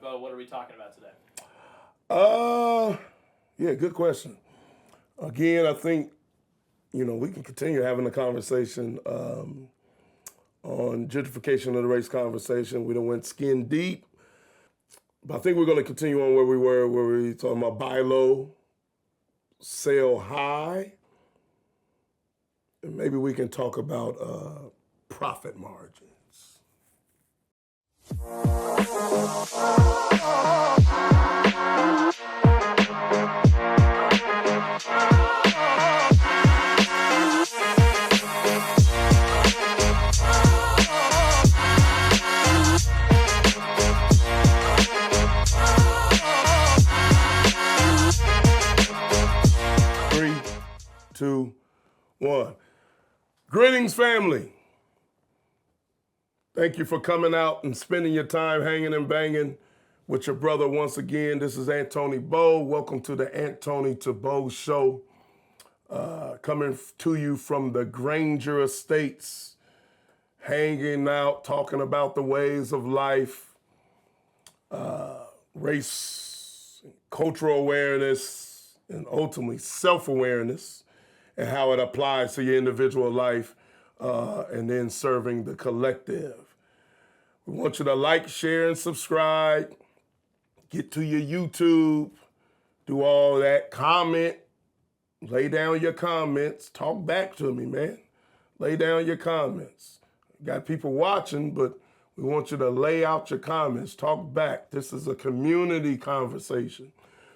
Bo, what are we talking about today? Yeah, good question. Again, I think, we can continue having the conversation on gentrification of the race conversation. We done went skin deep. But I think we're going to continue on where we were talking about buy low, sell high. And maybe we can talk about profit margins. 3, 2, 1. Greetings, family. Thank you for coming out and spending your time hanging and banging with your brother once again. This is Antoni Bo. Welcome to the Antoni to Bo Show. Coming to you from the Granger Estates, hanging out, talking about the ways of life, race, cultural awareness, and ultimately self-awareness and how it applies to your individual life, and then serving the collective. We want you to like, share, and subscribe. Get to your YouTube. Do all that. Comment. Lay down your comments. Talk back to me, man. Lay down your comments. Got people watching, but we want you to lay out your comments. Talk back. This is a community conversation.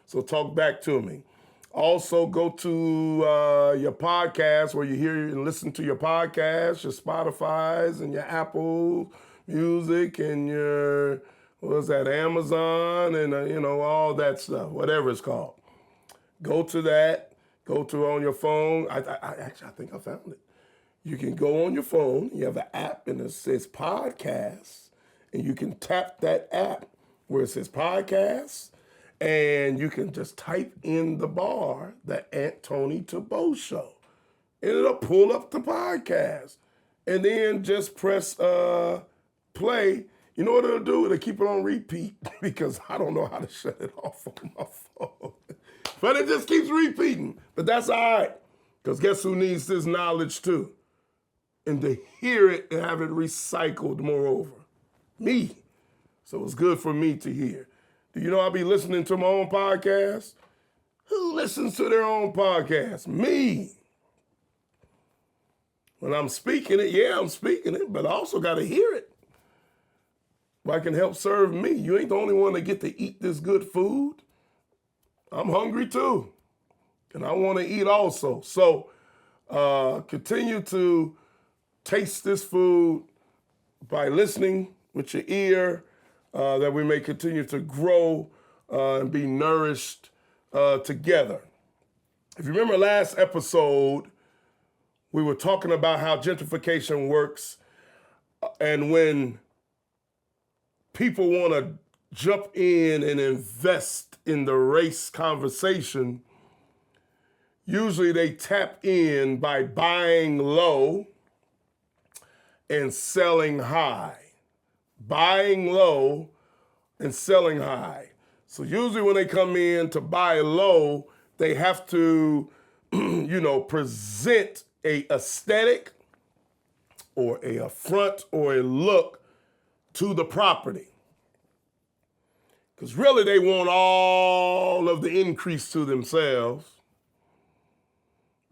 So talk back to me. Also, go to your podcast where you hear and listen to your podcasts, your Spotify's and your Apple Music and your, Amazon and, all that stuff, whatever it's called. Go to that. Go to on your phone. I think I found it. You can go on your phone. You have an app and it says podcasts. And you can tap that app where it says podcasts. And you can just type in the bar, the Antoni to Bo Show. And it'll pull up the podcast. And then just press play. You know what it'll do? It'll keep it on repeat because I don't know how to shut it off on my phone. But it just keeps repeating. But that's all right. Because guess who needs this knowledge too? And to hear it and have it recycled moreover. Me. So it's good for me to hear. Do you know I'll be listening to my own podcast? Who listens to their own podcast? Me. When I'm speaking it, yeah, I'm speaking it, but I also got to hear it. Well, I can help serve me. You ain't the only one that get to eat this good food. I'm hungry too. And I want to eat also. So continue to taste this food by listening with your ear, that we may continue to grow and be nourished together. If you remember last episode, we were talking about how gentrification works, and when people want to jump in and invest in the race conversation, usually they tap in by buying low and selling high. Buying low and selling high. So usually when they come in to buy low, they have to, present a aesthetic or a affront or a look to the property. Because really they want all of the increase to themselves,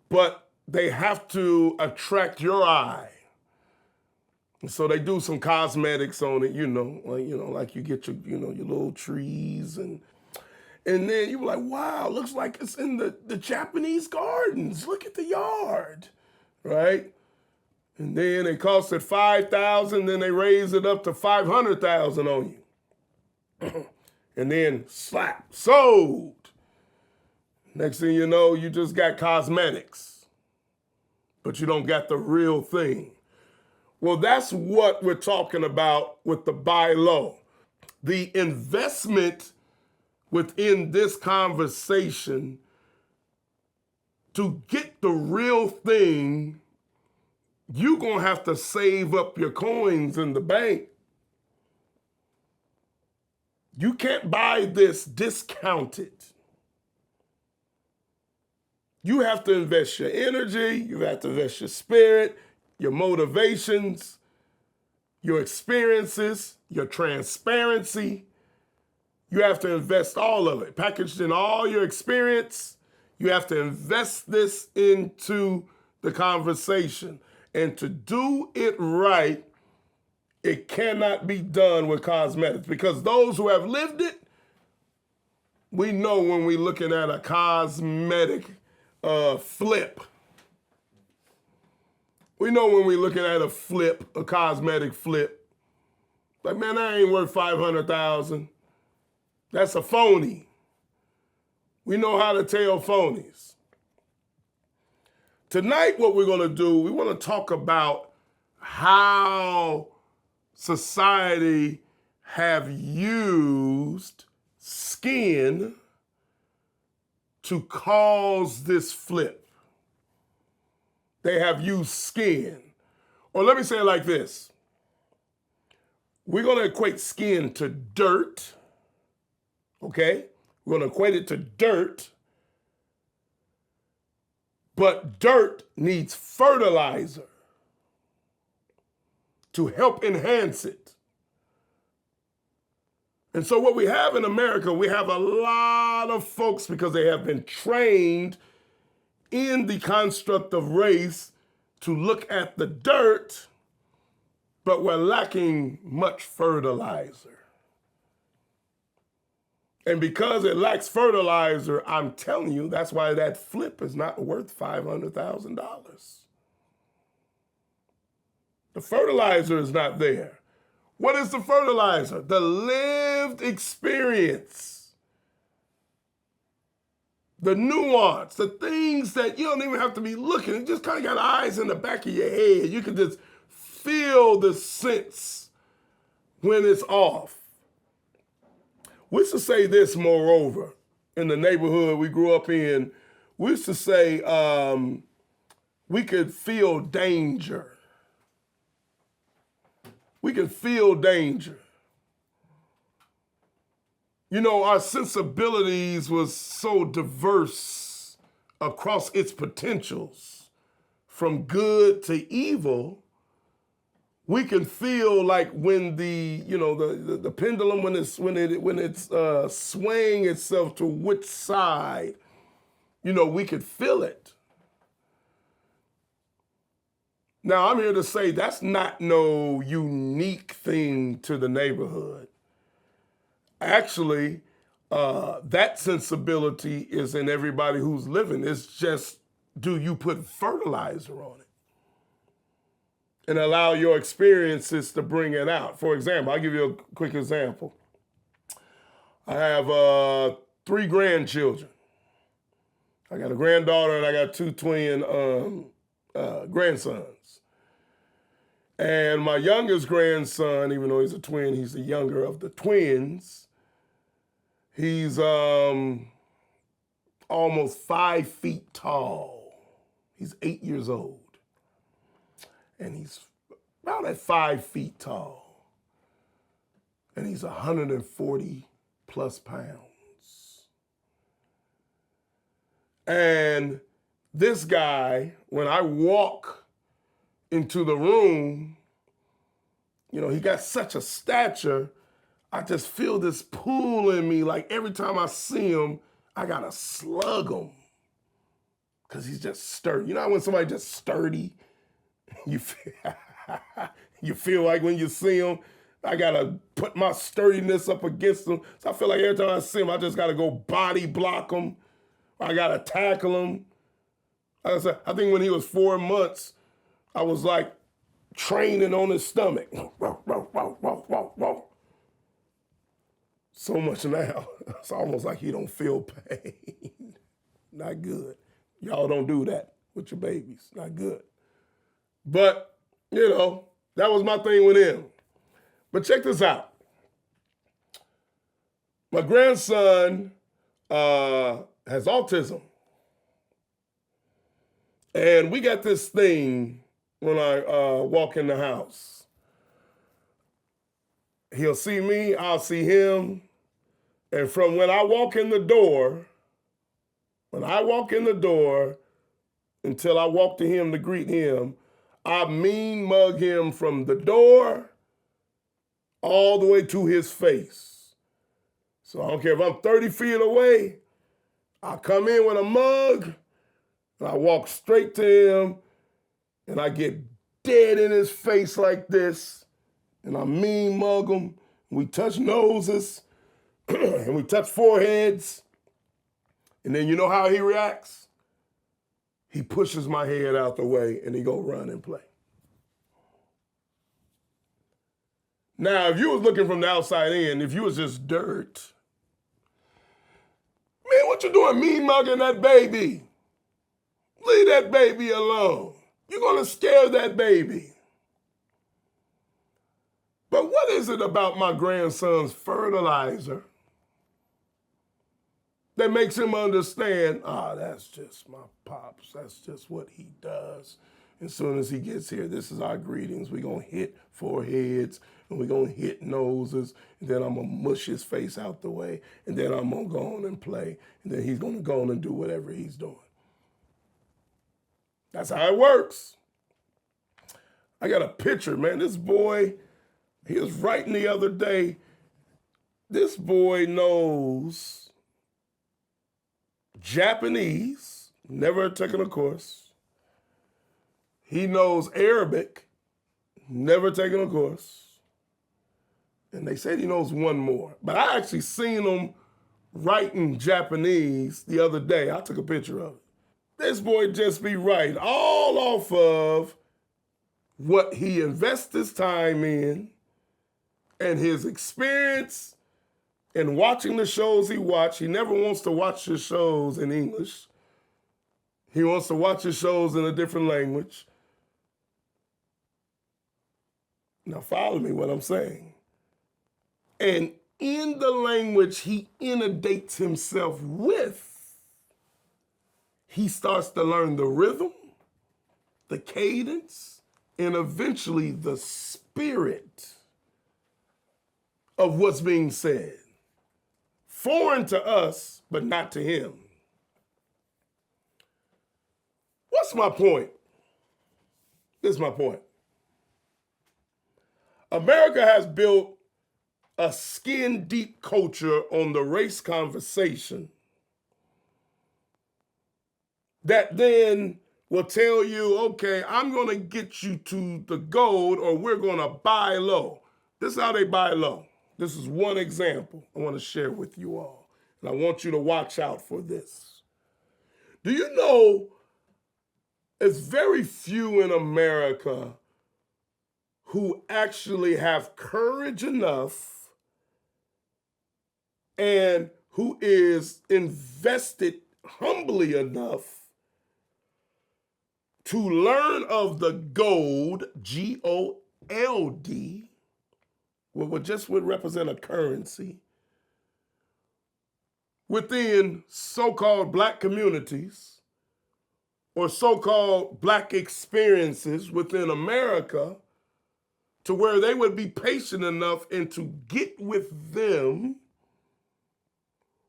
but they have to attract your eye. So they do some cosmetics on it, like you get your, your little trees and then you're like, wow, looks like it's in the Japanese gardens. Look at the yard, right? And then it costs it $5,000, then they raise it up to $500,000 on you. And then slap, sold. Next thing you know, you just got cosmetics, but you don't got the real thing. Well, that's what we're talking about with the buy low. The investment within this conversation to get the real thing, you're going to have to save up your coins in the bank. You can't buy this discounted. You have to invest your energy, you have to invest your spirit, your motivations, your experiences, your transparency. You have to invest all of it, packaged in all your experience. You have to invest this into the conversation. And to do it right, it cannot be done with cosmetics, because those who have lived it, we know when we're looking at a cosmetic flip. We know when we're looking at a cosmetic flip, like, man, that ain't worth $500,000. That's a phony. We know how to tell phonies. Tonight, what we're going to do, we want to talk about how society have used skin to cause this flip. They have used skin. Or let me say it like this. We're going to equate skin to dirt, okay? We're going to equate it to dirt, but dirt needs fertilizer to help enhance it. And so what we have in America, we have a lot of folks, because they have been trained in the construct of race, to look at the dirt, but we're lacking much fertilizer. And because it lacks fertilizer, I'm telling you, that's why that flip is not worth $500,000. The fertilizer is not there. What is the fertilizer? The lived experience, the nuance, the things that you don't even have to be looking. You just kind of got eyes in the back of your head. You can just feel the sense when it's off. We used to say this, moreover, in the neighborhood we grew up in. We used to say we could feel danger. We can feel danger. You know, our sensibilities was so diverse across its potentials, from good to evil. We can feel like when the pendulum, when it's swaying itself to which side, we could feel it. Now, I'm here to say that's not no unique thing to the neighborhood. Actually, that sensibility is in everybody who's living. It's just, do you put fertilizer on it and allow your experiences to bring it out? For example, I'll give you a quick example. I have 3 grandchildren. I got a granddaughter and I got 2 twin grandsons. And my youngest grandson, even though he's a twin, he's the younger of the twins. He's almost 5 feet tall. He's 8 years old. And he's about at 5 feet tall. And he's 140 plus pounds. And this guy, when I walk into the room, he got such a stature, I just feel this pull in me. Like every time I see him, I gotta slug him, because he's just sturdy. You know when somebody just sturdy, you feel like when you see him, I gotta put my sturdiness up against him. So I feel like every time I see him, I just gotta go body block him. I gotta tackle him. Like I said, I think when he was 4 months, I was like training on his stomach. So much now, it's almost like he don't feel pain. Not good. Y'all don't do that with your babies. Not good. But, that was my thing with him. But check this out. My grandson has autism. And we got this thing when I walk in the house. He'll see me, I'll see him. And from when I walk in the door, until I walk to him to greet him, I mean mug him from the door all the way to his face. So I don't care if I'm 30 feet away, I come in with a mug, and I walk straight to him, and I get dead in his face like this, and I mean mug him. We touch noses, and we touch foreheads, and then you know how he reacts? He pushes my head out the way, and he go run and play. Now, if you was looking from the outside in, if you was just dirt, man, what you doing mean mugging that baby? Leave that baby alone. You're going to scare that baby. But what is it about my grandson's fertilizer that makes him understand, that's just my pops. That's just what he does. As soon as he gets here, this is our greetings. We're going to hit foreheads, and we're going to hit noses, and then I'm going to mush his face out the way, and then I'm going to go on and play, and then he's going to go on and do whatever he's doing. That's how it works. I got a picture, man. This boy, he was writing the other day, this boy knows Japanese, never taken a course. He knows Arabic, never taken a course. And they said he knows one more. But I actually seen him writing Japanese the other day. I took a picture of it. This boy just be writing all off of what he invests his time in and his experience in watching the shows he watch. He never wants to watch his shows in English. He wants to watch his shows in a different language. Now follow me what I'm saying. And in the language he inundates himself with, he starts to learn the rhythm, the cadence, and eventually the spirit of what's being said. Foreign to us, but not to him. What's my point? This is my point. America has built a skin-deep culture on the race conversation that then will tell you, okay, I'm going to get you to the gold or we're going to buy low. This is how they buy low. This is one example I want to share with you all. And I want you to watch out for this. Do you know there's very few in America who actually have courage enough and who is invested humbly enough to learn of the gold, G-O-L-D, what just would represent a currency, within so-called black communities or so-called black experiences within America, to where they would be patient enough and to get with them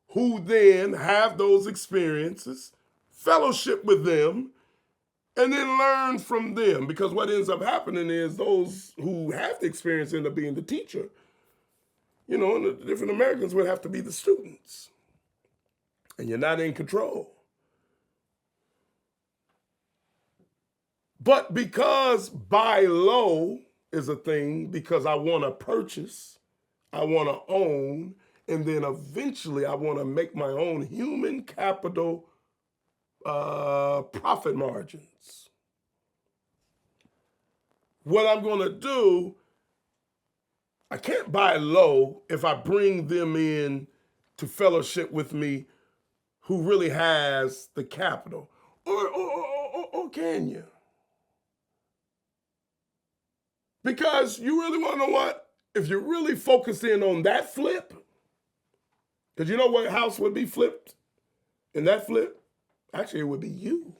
who then have those experiences, fellowship with them, and then learn from them. Because what ends up happening is those who have the experience end up being the teacher. You know, and the different Americans would have to be the students. And you're not in control. But because buy low is a thing, because I want to purchase, I want to own, and then eventually I want to make my own human capital profit margins. What I'm going to do, I can't buy low if I bring them in to fellowship with me who really has the capital. Or can you? Because you really want to know what? If you really focus in on that flip, because you know what house would be flipped in that flip? Actually, it would be you.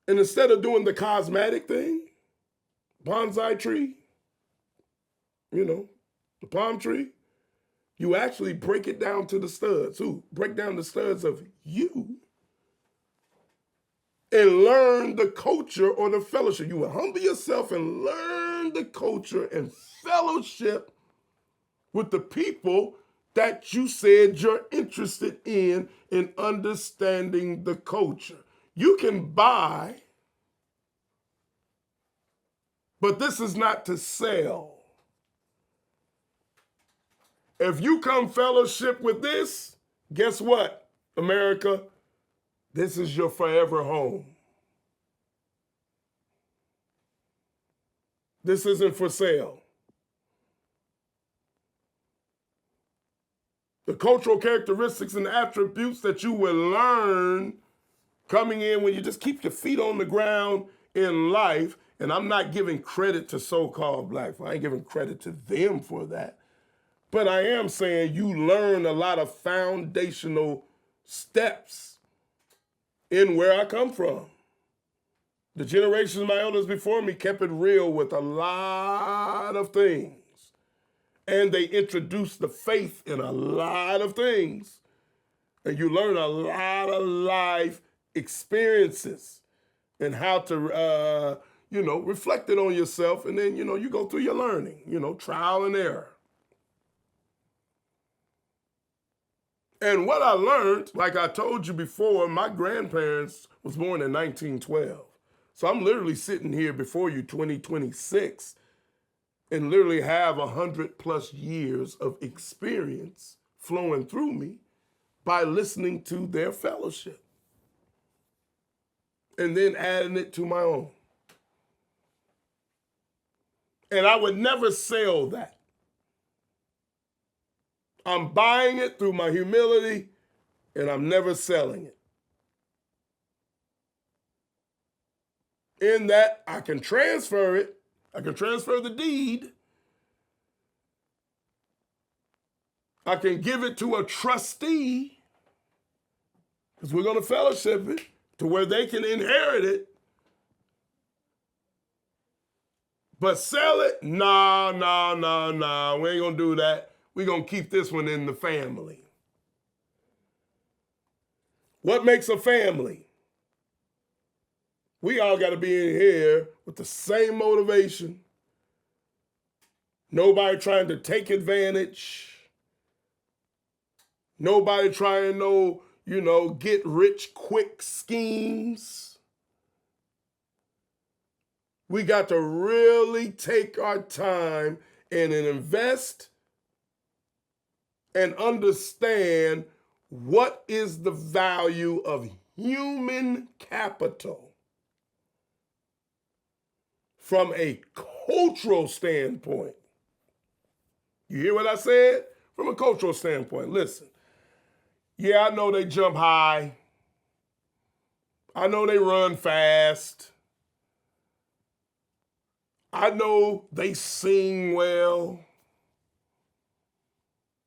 And instead of doing the cosmetic thing, bonsai tree, you know, the palm tree, you actually break it down to the studs. Who? Break down the studs of you and learn the culture or the fellowship. You will humble yourself and learn the culture and fellowship with the people that you said you're interested in understanding the culture. You can buy, but this is not to sell. If you come fellowship with this, guess what, America? This is your forever home. This isn't for sale. The cultural characteristics and attributes that you will learn coming in when you just keep your feet on the ground in life, and I'm not giving credit to so-called black folk. I ain't giving credit to them for that. But I am saying you learn a lot of foundational steps in where I come from. The generations of my elders before me kept it real with a lot of things. And they introduced the faith in a lot of things. And you learn a lot of life experiences and how to, reflect it on yourself. And then, you go through your learning, trial and error. And what I learned, like I told you before, my grandparents was born in 1912. So I'm literally sitting here before you 2026 and literally have 100+ years of experience flowing through me by listening to their fellowship and then adding it to my own. And I would never sell that. I'm buying it through my humility, and I'm never selling it. In that, I can transfer it. I can transfer the deed. I can give it to a trustee, because we're going to fellowship it to where they can inherit it. But sell it? Nah. We ain't going to do that. We're going to keep this one in the family. What makes a family? We all got to be in here with the same motivation. Nobody trying to take advantage. Nobody trying to, get rich quick schemes. We got to really take our time and invest and understand what is the value of human capital from a cultural standpoint. You hear what I said? From a cultural standpoint, listen. Yeah, I know they jump high. I know they run fast. I know they sing well.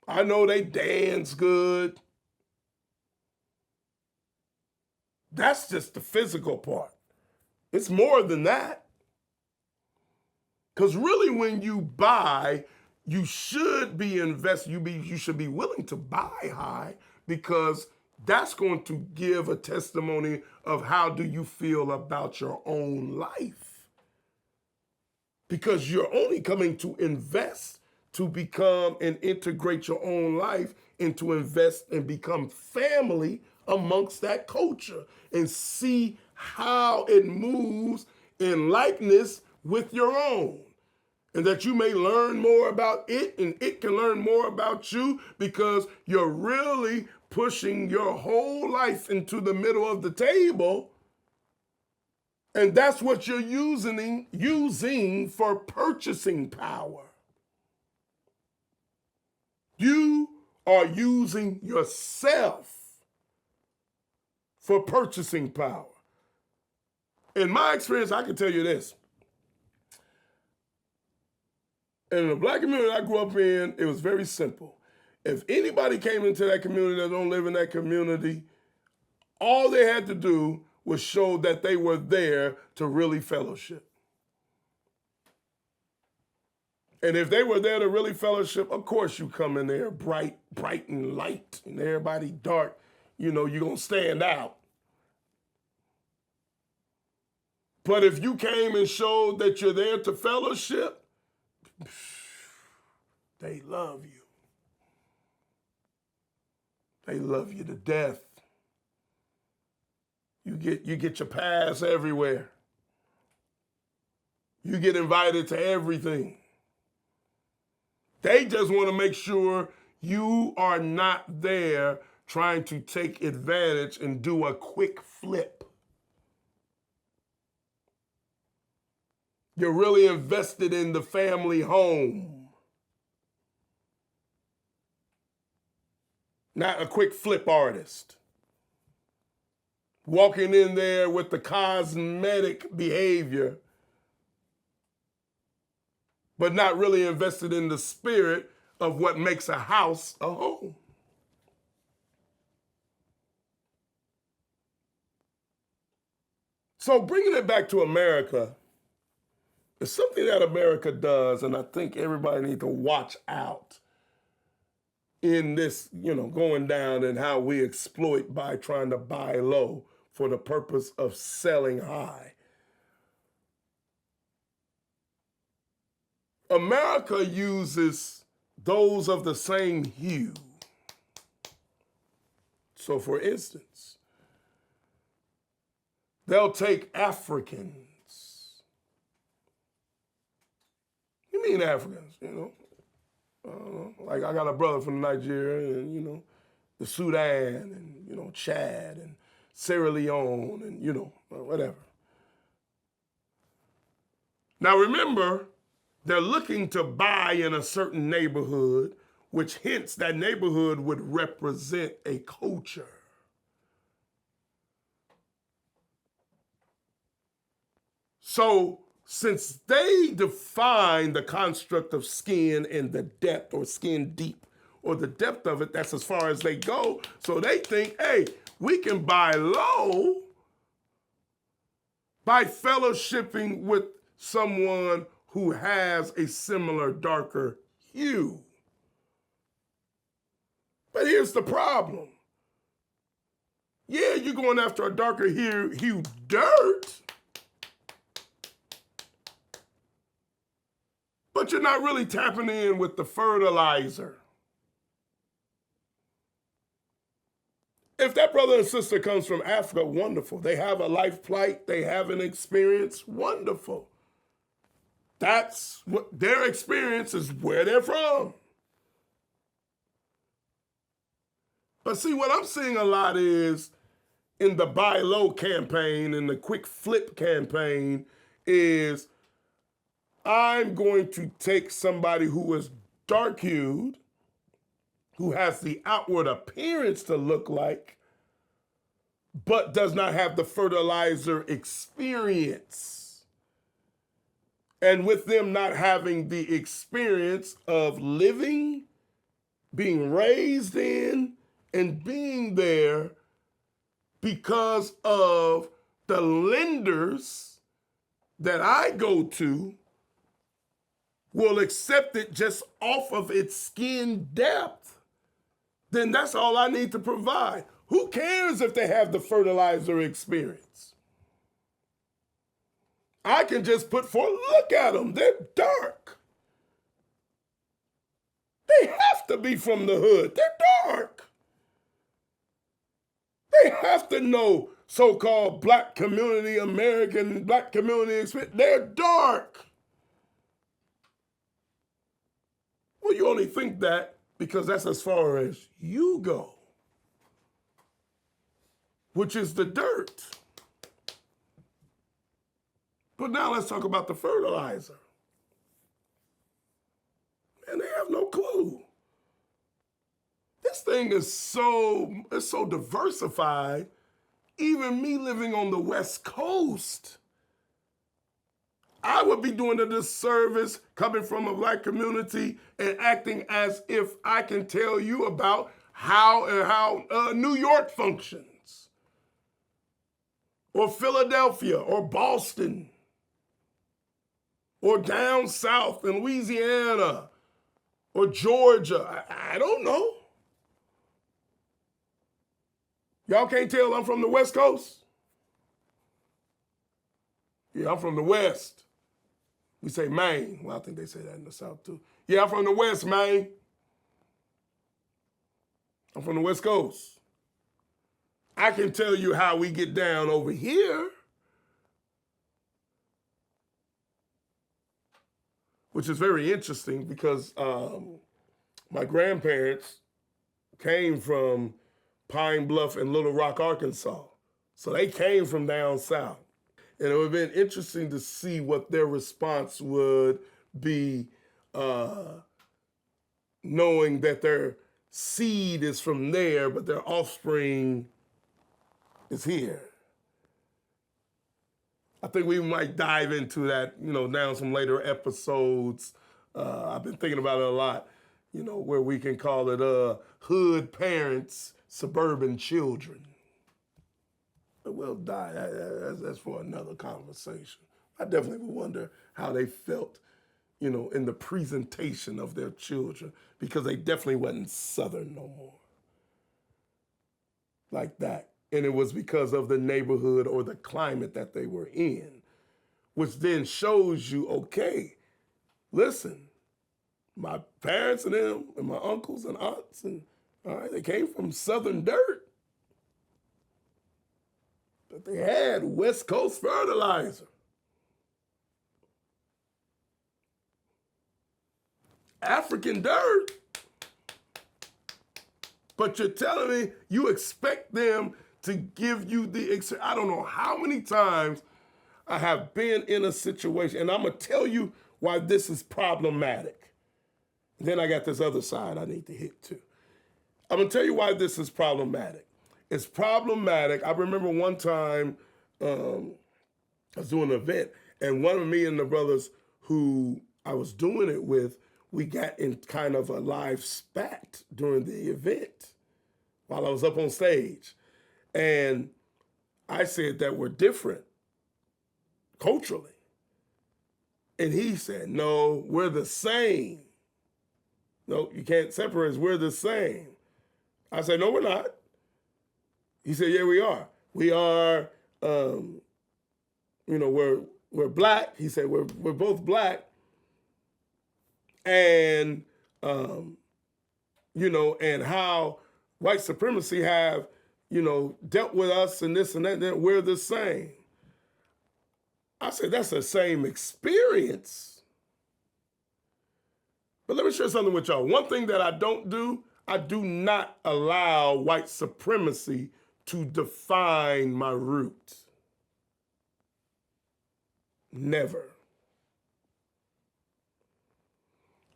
I know they dance good. That's just the physical part. It's more than that. Because really when you buy, you should be invested. You should be willing to buy high, because that's going to give a testimony of how do you feel about your own life. Because you're only coming to invest to become and integrate your own life and to invest and become family amongst that culture and see how it moves in likeness with your own. And that you may learn more about it and it can learn more about you, because you're really pushing your whole life into the middle of the table. And that's what you're using for purchasing power. You are using yourself for purchasing power. In my experience, I can tell you this. In the black community I grew up in, it was very simple. If anybody came into that community that don't live in that community, all they had to do was show that they were there to really fellowship. And if they were there to really fellowship, of course you come in there bright and light, and everybody dark, you're going to stand out. But if you came and showed that you're there to fellowship, they love you. They love you to death. You get your pass everywhere. You get invited to everything. They just want to make sure you are not there trying to take advantage and do a quick flip. You're really invested in the family home. Not a quick flip artist. Walking in there with the cosmetic behavior, but not really invested in the spirit of what makes a house a home. So bringing it back to America, it's something that America does, and I think everybody needs to watch out in this, going down and how we exploit by trying to buy low for the purpose of selling high. America uses those of the same hue. So for instance, they'll take Africans. You mean Africans, like I got a brother from Nigeria and, the Sudan and, Chad and Sierra Leone and, whatever. Now remember, they're looking to buy in a certain neighborhood, which hence that neighborhood would represent a culture. So since they define the construct of skin and the depth or skin deep or the depth of it, that's as far as they go. So they think, hey, we can buy low by fellowshipping with someone who has a similar darker hue. But here's the problem. Yeah, you're going after a darker hue dirt, but you're not really tapping in with the fertilizer. If that brother and sister comes from Africa, wonderful. They have a life plight, they have an experience, wonderful. That's what their experience is, where they're from. But see, what I'm seeing a lot is in the buy low campaign and the quick flip campaign is I'm going to take somebody who is dark-hued, who has the outward appearance to look like, but does not have the fertilizer experience. And with them not having the experience of living, being raised in, and being there because of the lenders that I go to will accept it just off of its skin depth, then that's all I need to provide. Who cares if they have the fertilizer experience? I can just put forth, look at them, they're dark. They have to be from the hood, they're dark. They have to know so-called black community, American black community experience, they're dark. Well, you only think that because that's as far as you go, which is the dirt. But now let's talk about the fertilizer. And they have no clue. This thing is so diversified, even me living on the West Coast, I would be doing a disservice coming from a black community and acting as if I can tell you about how New York functions, or Philadelphia, or Boston, or down south in Louisiana or Georgia. I don't know. Y'all can't tell I'm from the West Coast? Yeah, I'm from the West. We say Maine. Well, I think they say that in the South too. Yeah, I'm from the West, Maine. I'm from the West Coast. I can tell you how we get down over here, which is very interesting because my grandparents came from Pine Bluff and Little Rock, Arkansas. So they came from down south. And it would have been interesting to see what their response would be, knowing that their seed is from there, but their offspring is here. I think we might dive into that, down some later episodes. I've been thinking about it a lot, where we can call it hood parents, suburban children. But we'll die. That's for another conversation. I definitely would wonder how they felt, in the presentation of their children, because they definitely wasn't Southern no more. Like that. And it was because of the neighborhood or the climate that they were in, which then shows you, okay, listen, my parents and them and my uncles and aunts, and all right, they came from Southern dirt. But they had West Coast fertilizer. African dirt. But you're telling me you expect them to give you I don't know how many times I have been in a situation, and I'm going to tell you why this is problematic. Then I got this other side I need to hit too. I'm going to tell you why this is problematic. It's problematic. I remember one time I was doing an event, and one of me and the brothers who I was doing it with, we got in kind of a live spat during the event while I was up on stage. And I said that we're different culturally. And he said, no, we're the same. No, you can't separate us. We're the same. I said, no, we're not. He said, yeah, we are. We are, we're black. He said, we're both black. And, and how white supremacy have, dealt with us and this and that, we're the same. I said, that's the same experience. But let me share something with y'all. One thing that I don't do, I do not allow white supremacy to define my roots. Never.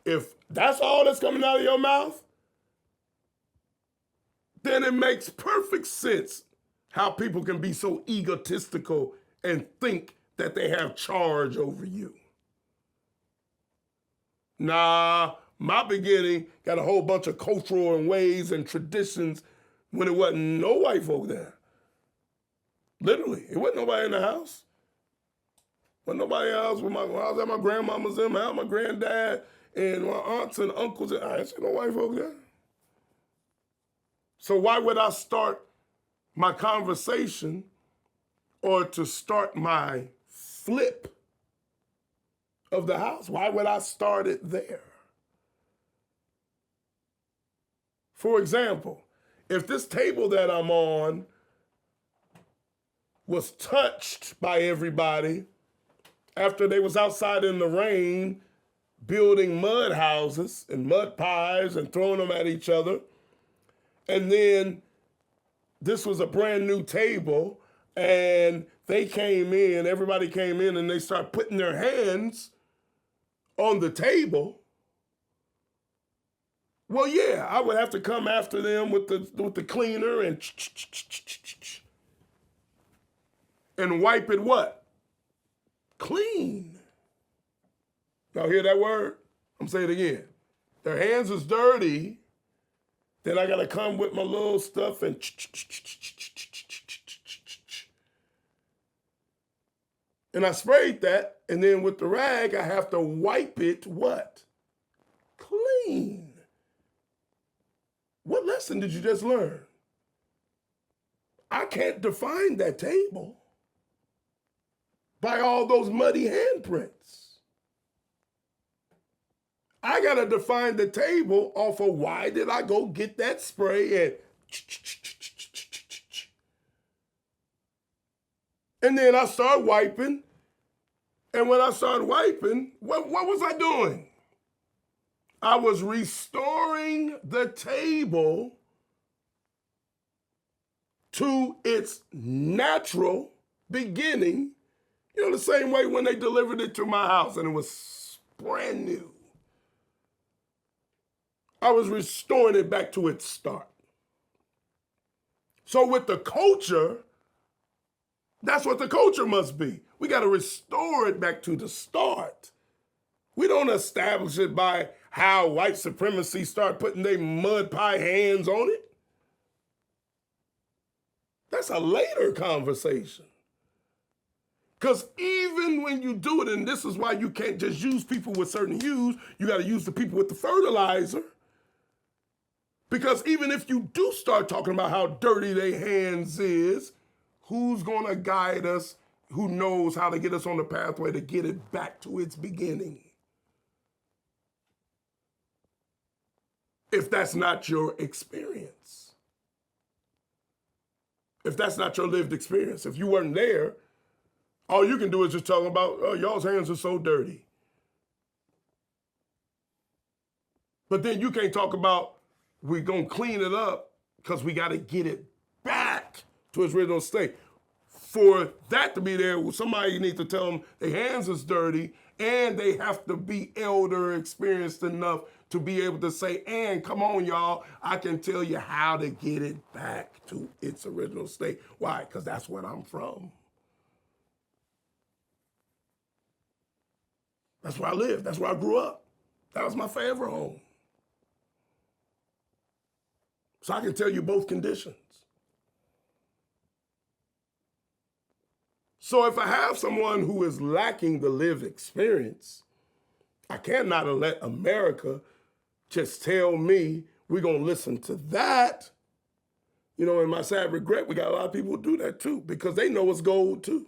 If that's all that's coming out of your mouth, then it makes perfect sense how people can be so egotistical and think that they have charge over you. Nah, my beginning got a whole bunch of cultural and ways and traditions when it wasn't no white folk there. Literally, it wasn't nobody in the house. Wasn't nobody else. When I was at my grandmama's house, my granddad and my aunts and uncles, I ain't seen no white folk there. So why would I start my conversation or to start my flip of the house? Why would I start it there? For example, if this table that I'm on was touched by everybody after they was outside in the rain building mud houses and mud pies and throwing them at each other, and then this was a brand new table and everybody came in and they started putting their hands on the table, well, yeah, I would have to come after them with the cleaner and wipe it what? Clean. Y'all hear that word? I'm saying it again. Their hands is dirty. Then I got to come with my little stuff and And I sprayed that, and then with the rag, I have to wipe it what? Clean. What lesson did you just learn? I can't define that table by all those muddy handprints. I got to define the table off of why did I go get that spray and then I start wiping. And when I started wiping, what was I doing? I was restoring the table to its natural beginning, the same way when they delivered it to my house and it was brand new. I was restoring it back to its start. So with the culture, that's what the culture must be. We got to restore it back to the start. We don't establish it by how white supremacy start putting their mud pie hands on it. That's a later conversation. Because even when you do it, and this is why you can't just use people with certain hues, you got to use the people with the fertilizer. Because even if you do start talking about how dirty their hands is, who's going to guide us? Who knows how to get us on the pathway to get it back to its beginning? If that's not your experience. If that's not your lived experience. If you weren't there, all you can do is just talk about, oh, y'all's hands are so dirty. But then you can't talk about, we're going to clean it up because we got to get it back to its original state. For that to be there, somebody needs to tell them their hands is dirty and they have to be elder, experienced enough to be able to say, and come on, y'all, I can tell you how to get it back to its original state. Why? Because that's where I'm from. That's where I lived. That's where I grew up. That was my favorite home. So I can tell you both conditions. So if I have someone who is lacking the lived experience, I cannot let America just tell me we're going to listen to that. In my sad regret, we got a lot of people who do that too because they know it's gold too.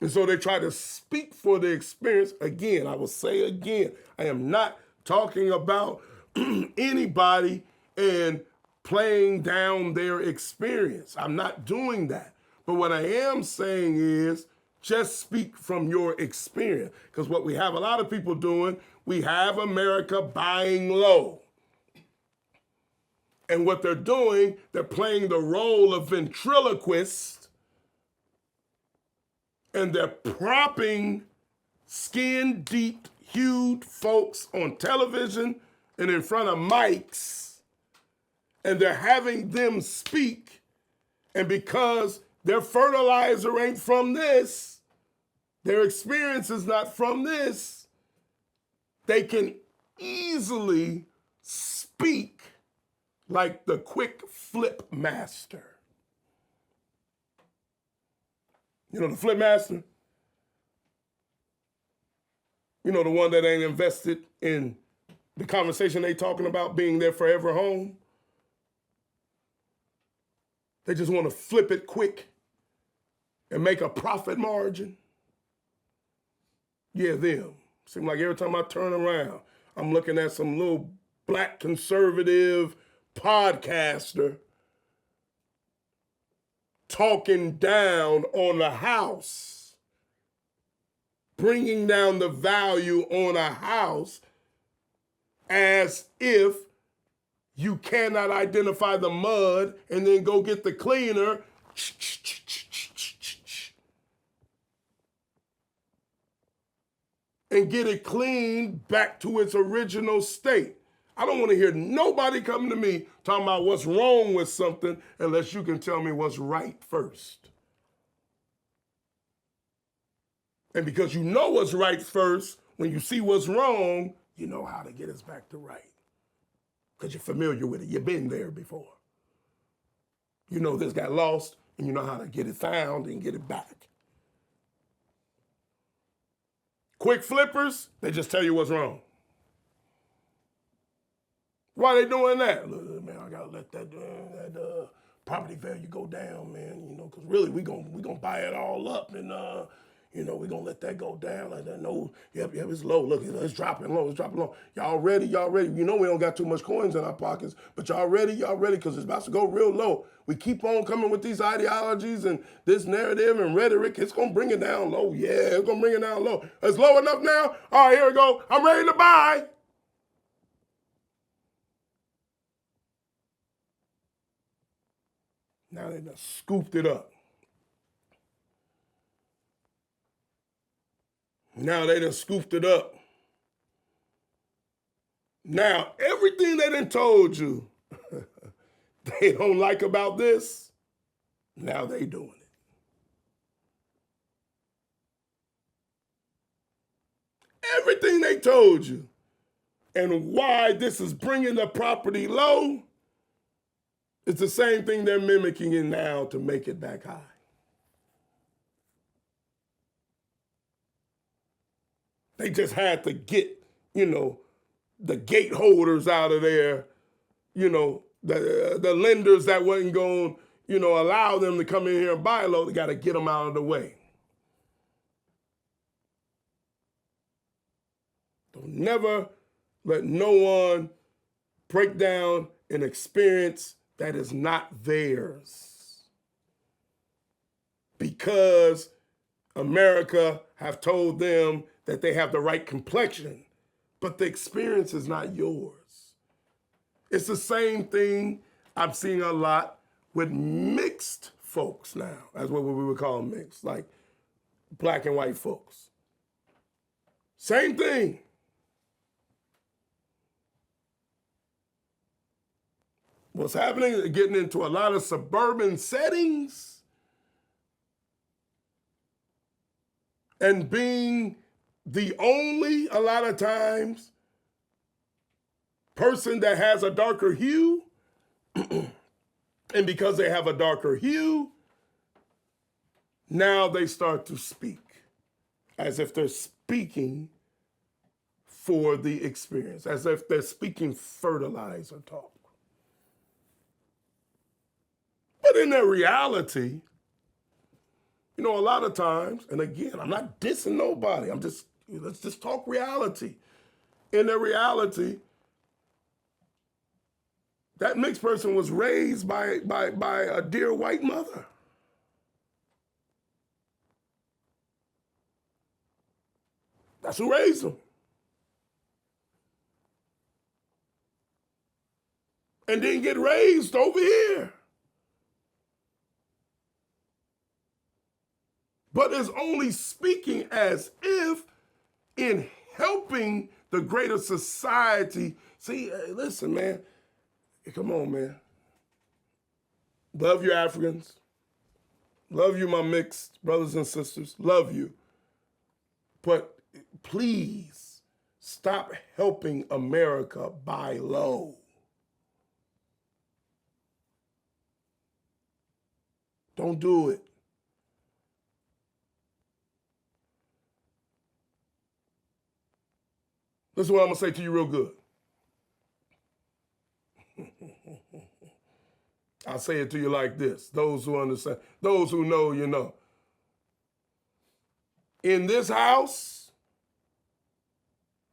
And so they try to speak for the experience. Again, I will say again, I am not talking about anybody and playing down their experience. I'm not doing that. But what I am saying is just speak from your experience. Because what we have a lot of people doing, we have America buying low. And what they're doing, they're playing the role of ventriloquist and they're propping skin-deep, hued folks on television and in front of mics, and they're having them speak, and because their fertilizer ain't from this, their experience is not from this, they can easily speak like the quick flip master. The flip master? The one that ain't invested in the conversation they talking about being their forever home. They just want to flip it quick and make a profit margin. Yeah, them. Seems like every time I turn around, I'm looking at some little black conservative podcaster talking down on the house, bringing down the value on a house as if you cannot identify the mud and then go get the cleaner and get it cleaned back to its original state. I don't want to hear nobody come to me talking about what's wrong with something unless you can tell me what's right first. And because you know what's right first, when you see what's wrong, you know how to get us back to right. Because you're familiar with it. You've been there before. This got lost and you know how to get it found and get it back. Quick flippers, they just tell you what's wrong. Why they doing that? Look, man, I gotta let that property value go down, man. You know, because really we gonna buy it all up, and you know, we gonna let that go down. Like that. No, yep, it's low. Look, it's dropping low. It's dropping low. Y'all ready? Y'all ready? You know we don't got too much coins in our pockets, but y'all ready? Y'all ready? Because it's about to go real low. We keep on coming with these ideologies and this narrative and rhetoric. It's gonna bring it down low. Yeah, it's gonna bring it down low. It's low enough now. All right, here we go. I'm ready to buy. Now they done scooped it up. Now they done scooped it up. Now, everything they done told you they don't like about this, now they doing it. Everything they told you and why this is bringing the property low, it's the same thing they're mimicking it now to make it back high. They just had to get, you know, the gate holders out of there, you know, the lenders that wasn't going to, you know, allow them to come in here and buy low. They got to get them out of the way. Don't never let no one break down an experience that is not theirs. Because America have told them that they have the right complexion, but the experience is not yours. It's the same thing I'm seeing a lot with mixed folks now. That's what we would call mixed, like black and white folks. Same thing. What's happening is getting into a lot of suburban settings and being the only, a lot of times, person that has a darker hue, and because they have a darker hue, now they start to speak as if they're speaking for the experience, as if they're speaking fertilizer talk. But in their reality, you know, a lot of times, and again, I'm not dissing nobody, let's just talk reality. In their reality, that mixed person was raised by a dear white mother. That's who raised them. And didn't get raised over here. But is only speaking as if in helping the greater society. See, listen, man. Come on, man. Love you, Africans. Love you, my mixed brothers and sisters. Love you. But please stop helping America buy low. Don't do it. This is what I'm going to say to you real good. I'll say it to you like this. Those who understand, those who know, you know. In this house,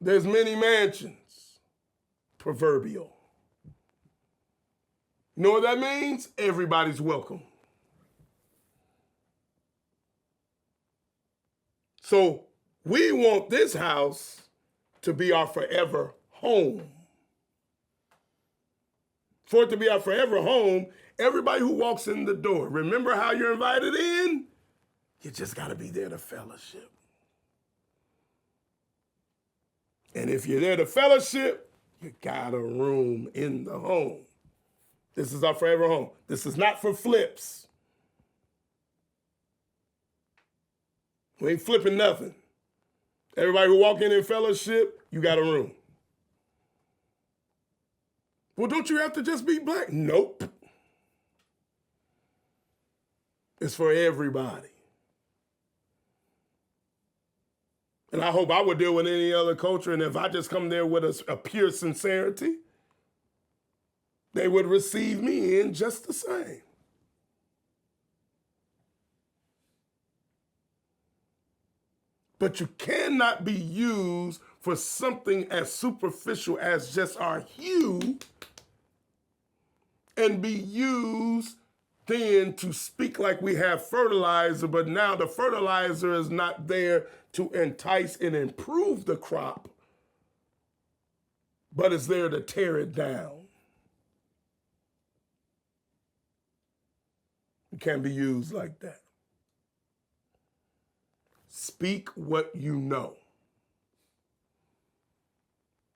there's many mansions, proverbial. You know what that means? Everybody's welcome. So we want this house to be our forever home. For it to be our forever home, everybody who walks in the door, remember how you're invited in? You just got to be there to fellowship. And if you're there to fellowship, you got a room in the home. This is our forever home. This is not for flips. We ain't flipping nothing. Everybody who walk in fellowship, you got a room. Well, don't you have to just be black? Nope. It's for everybody. And I hope I would deal with any other culture, and if I just come there with a pure sincerity, they would receive me in just the same. But you cannot be used for something as superficial as just our hue and be used then to speak like we have fertilizer, but now the fertilizer is not there to entice and improve the crop, but it's there to tear it down. It can't be used like that. Speak what you know.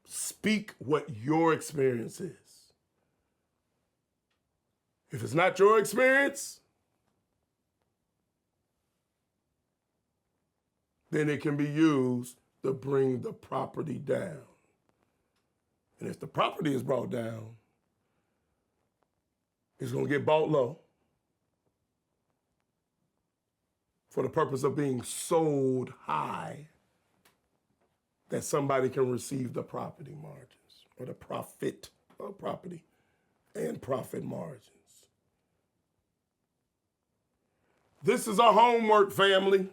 Speak what your experience is. If it's not your experience, then it can be used to bring the property down. And if the property is brought down, it's going to get bought low for the purpose of being sold high, that somebody can receive the property margins or the profit of property and profit margins. This is our homework, family.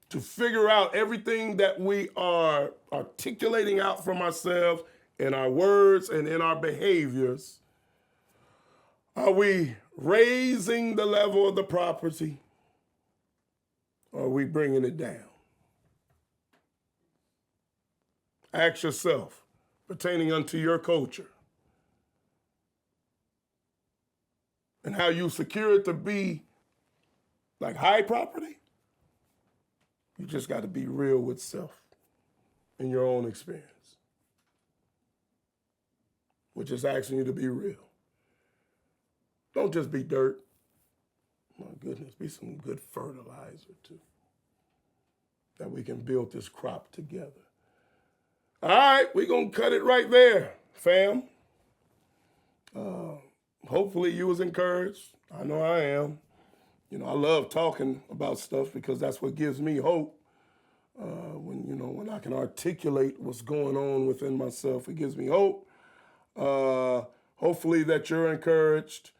To figure out everything that we are articulating out from ourselves in our words and in our behaviors. Are we raising the level of the property, or are we bringing it down? Ask yourself, pertaining unto your culture, and how you secure it to be like high property. You just got to be real with self in your own experience. We're just asking you to be real. Don't just be dirt. My goodness, be some good fertilizer too, that we can build this crop together. All right, we're going to cut it right there, fam. Hopefully you was encouraged. I know I am. You know, I love talking about stuff because that's what gives me hope. When I can articulate what's going on within myself, it gives me hope. Hopefully that you're encouraged.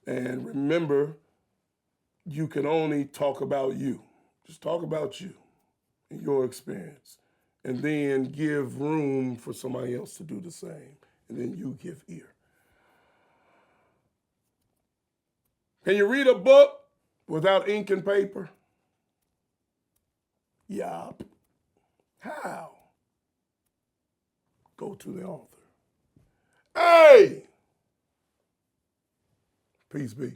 And remember, you can only talk about you. Just talk about you and your experience. And then give room for somebody else to do the same. And then you give ear. Can you read a book without ink and paper? Yup. How? Go to the author. Hey! Peace be.